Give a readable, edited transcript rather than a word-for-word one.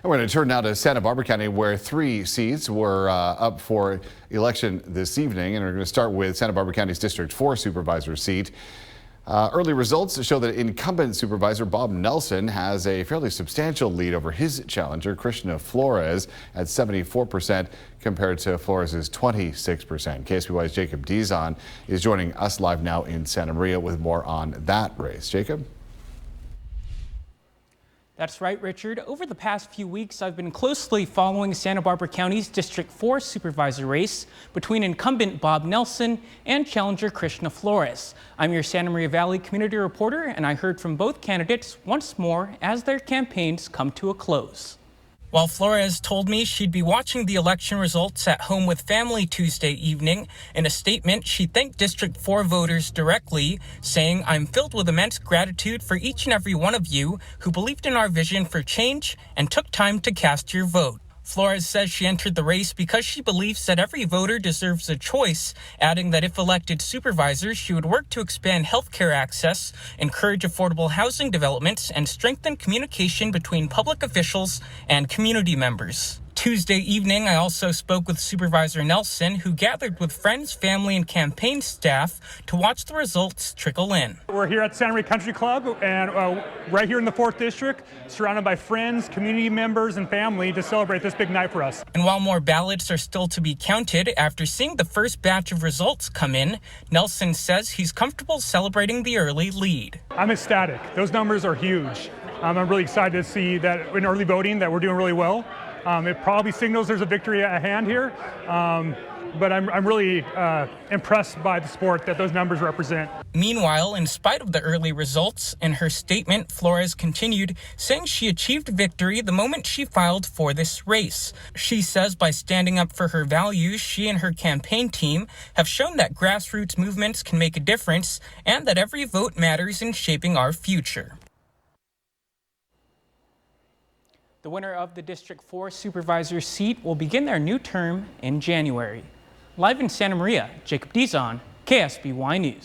And we're going to turn now to Santa Barbara County, where 3 seats were up for election this evening. And we're going to start with Santa Barbara County's District 4 supervisor seat. Early results show that incumbent supervisor Bob Nelson has a fairly substantial lead over his challenger, Krishna Flores, at 74% compared to Flores' 26%. KSBY's Jacob Dizon is joining us live now in Santa Maria with more on that race. Jacob? That's right, Richard. Over the past few weeks, I've been closely following Santa Barbara County's District 4 supervisor race between incumbent Bob Nelson and challenger Krishna Flores. I'm your Santa Maria Valley community reporter, and I heard from both candidates once more as their campaigns come to a close. While Flores told me she'd be watching the election results at home with family Tuesday evening, in a statement, she thanked District 4 voters directly, saying, "I'm filled with immense gratitude for each and every one of you who believed in our vision for change and took time to cast your vote." Flores says she entered the race because she believes that every voter deserves a choice, adding that if elected supervisor, she would work to expand healthcare access, encourage affordable housing developments, and strengthen communication between public officials and community members. Tuesday evening, I also spoke with Supervisor Nelson, who gathered with friends, family, and campaign staff to watch the results trickle in. We're here at Santa Maria Country Club, and right here in the 4th District, surrounded by friends, community members, and family to celebrate this big night for us. And while more ballots are still to be counted, after seeing the first batch of results come in, Nelson says he's comfortable celebrating the early lead. I'm ecstatic. Those numbers are huge. I'm really excited to see that in early voting that we're doing really well. It probably signals there's a victory at hand here, but I'm really impressed by the support that those numbers represent. Meanwhile, in spite of the early results, in her statement, Flores continued, saying she achieved victory the moment she filed for this race. She says by standing up for her values, she and her campaign team have shown that grassroots movements can make a difference and that every vote matters in shaping our future. The winner of the District 4 supervisor seat will begin their new term in January. Live in Santa Maria, Jacob Dizon, KSBY News.